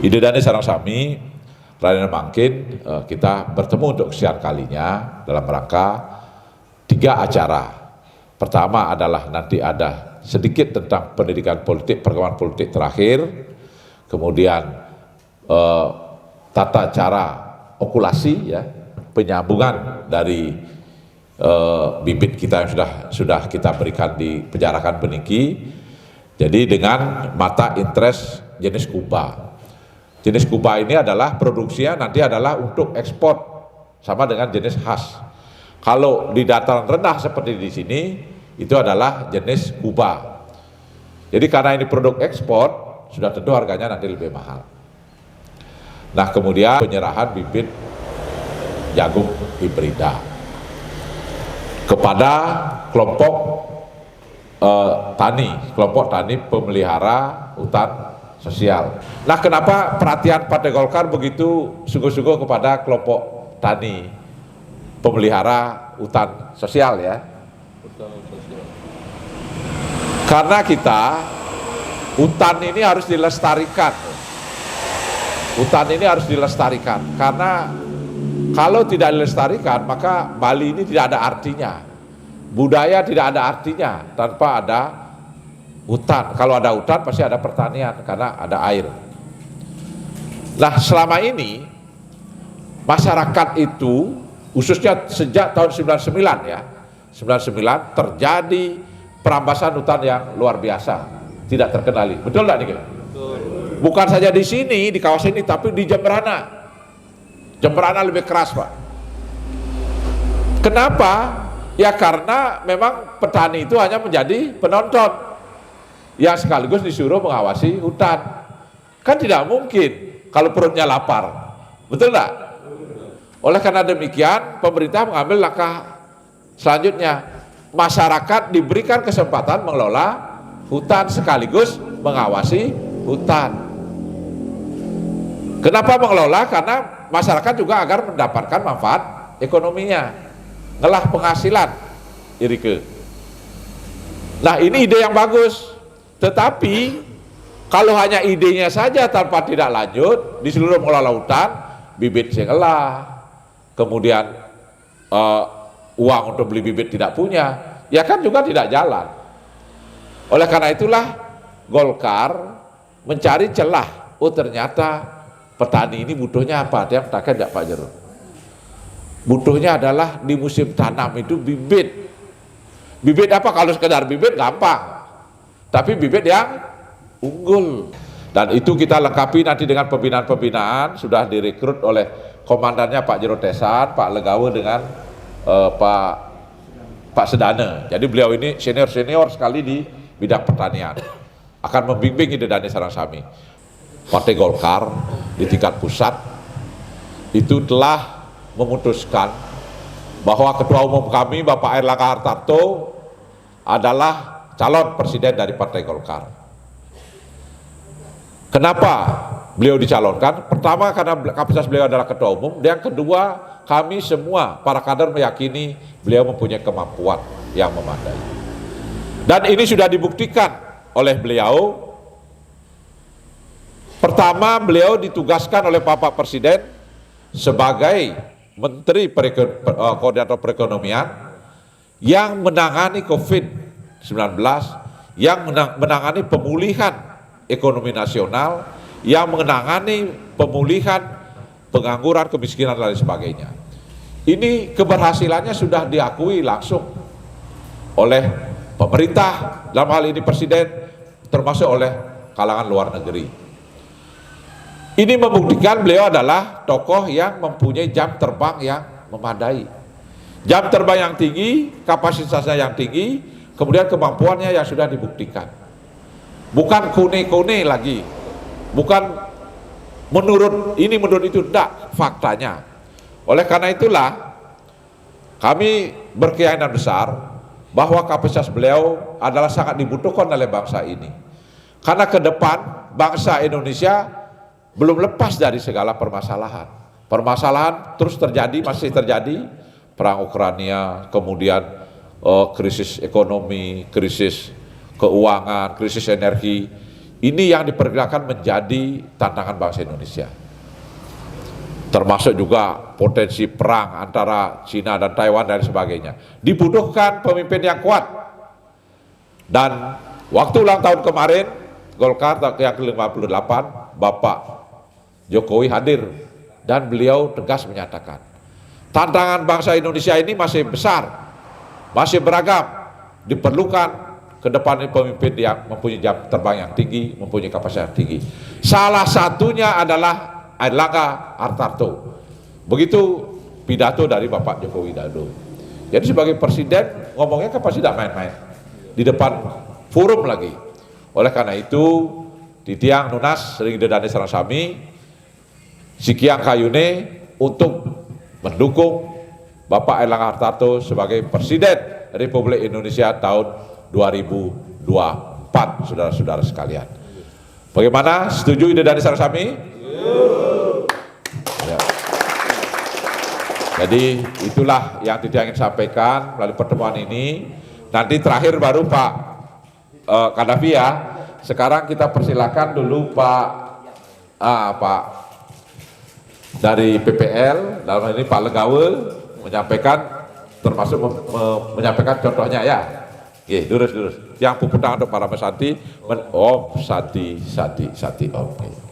Ide Dani Sarang Sami, Raden Mangkin, kita bertemu untuk kesekian kalinya dalam rangka 3 acara. Pertama adalah nanti ada sedikit tentang pendidikan politik, perkembangan politik terakhir, kemudian tata cara okulasi, ya, penyambungan dari bibit kita yang sudah kita berikan di penjarakan Beniki. Jadi dengan mata interest jenis Kuba. Jenis Kuba ini adalah produksinya nanti adalah untuk ekspor, sama dengan jenis khas. Kalau di dataran rendah seperti di sini, itu adalah jenis Kuba. Jadi karena ini produk ekspor, sudah tentu harganya nanti lebih mahal. Nah, kemudian penyerahan bibit jagung hibrida kepada kelompok kelompok tani pemelihara hutan sosial. Nah, kenapa perhatian Partai Golkar begitu sungguh-sungguh kepada kelompok tani pemelihara hutan sosial, ya? Karena hutan ini harus dilestarikan. Hutan ini harus dilestarikan, karena kalau tidak dilestarikan maka Bali ini tidak ada artinya. Budaya tidak ada artinya tanpa ada hutan. Kalau ada hutan pasti ada pertanian karena ada air. Nah, selama ini masyarakat itu khususnya sejak tahun 99, ya, 99 terjadi perambasan hutan yang luar biasa, tidak terkendali. Betul nggak nih? Betul. Bukan saja di sini, di kawasan ini, tapi di Jemberana. Jemberana lebih keras, Pak. Kenapa? Ya karena memang petani itu hanya menjadi penonton yang sekaligus disuruh mengawasi hutan. Kan tidak mungkin kalau perutnya lapar. Betul nggak? Oleh karena demikian, pemerintah mengambil langkah selanjutnya. Masyarakat diberikan kesempatan mengelola hutan sekaligus mengawasi hutan. Kenapa mengelola? Karena masyarakat juga agar mendapatkan manfaat ekonominya, ngelah penghasilan, Irike. Nah, ini ide yang bagus. Tetapi kalau hanya idenya saja tanpa tidak lanjut di seluruh mengelola hutan, bibit singelah, kemudian uang untuk beli bibit tidak punya, ya kan juga tidak jalan. Oleh karena itulah Golkar mencari celah. Oh, ternyata petani ini butuhnya apa? Dia katakan tidak, Pak Jarod. Butuhnya adalah di musim tanam itu bibit. Bibit apa? Kalau sekedar bibit gampang, tapi bibit yang unggul. Dan itu kita lengkapi nanti dengan pembinaan-pembinaan. Sudah direkrut oleh komandannya Pak Jarod Tesan, Pak Legawa dengan Pak Sedane. Jadi beliau ini senior sekali di bidang pertanian. Akan membimbing Ide Dani Sarang Sami. Partai Golkar di tingkat pusat itu telah memutuskan bahwa Ketua Umum kami Bapak Airlangga Hartarto adalah calon presiden dari Partai Golkar. Kenapa beliau dicalonkan? Pertama, karena kapasitas beliau adalah Ketua Umum. Yang kedua, kami semua para kader meyakini beliau mempunyai kemampuan yang memadai. Dan ini sudah dibuktikan oleh beliau. Pertama, beliau ditugaskan oleh Bapak Presiden sebagai Menteri Koordinator Perekonomian yang menangani COVID-19, yang menangani pemulihan ekonomi nasional, yang menangani pemulihan pengangguran, kemiskinan, dan lain sebagainya. Ini keberhasilannya sudah diakui langsung oleh pemerintah, dalam hal ini Presiden, termasuk oleh kalangan luar negeri. Ini membuktikan beliau adalah tokoh yang mempunyai jam terbang yang memadai. Jam terbang yang tinggi, kapasitasnya yang tinggi, kemudian kemampuannya yang sudah dibuktikan. Bukan kune-kune lagi, bukan menurut ini menurut itu, tidak, faktanya. Oleh karena itulah kami berkeyakinan besar bahwa kapasitas beliau adalah sangat dibutuhkan oleh bangsa ini. Karena ke depan bangsa Indonesia belum lepas dari segala permasalahan. Permasalahan terus terjadi, masih terjadi. Perang Ukraina, kemudian krisis ekonomi, krisis keuangan, krisis energi. Ini yang diperkirakan menjadi tantangan bangsa Indonesia. Termasuk juga potensi perang antara Cina dan Taiwan dan sebagainya. Dibutuhkan pemimpin yang kuat. Dan waktu ulang tahun kemarin, Golkar yang ke-58, Bapak Jokowi hadir dan beliau tegas menyatakan, tantangan bangsa Indonesia ini masih besar, masih beragam, diperlukan ke depan ini pemimpin yang mempunyai jam terbang yang tinggi, mempunyai kapasitas yang tinggi. Salah satunya adalah Airlangga Hartarto. Begitu pidato dari Bapak Joko Widodo. Jadi sebagai presiden ngomongnya kan pasti tidak main-main di depan forum lagi. Oleh karena itu Titiang Nunas sering dedane sareng sami Sikiang Kayune untuk mendukung Bapak Airlangga Hartarto sebagai Presiden Republik Indonesia tahun 2024, saudara-saudara sekalian. Bagaimana? Setuju ide dari sareng sami? Ya. Jadi itulah yang Titiang ingin sampaikan melalui pertemuan ini. Nanti terakhir baru Pak Kadafi ya. Sekarang kita persilakan dulu Pak dari PPL, dalam hal ini Pak Legawe menyampaikan, termasuk menyampaikan contohnya ya. Oke, lurus. Yang pupuk tangan untuk para Santi. Om Santi. Oke.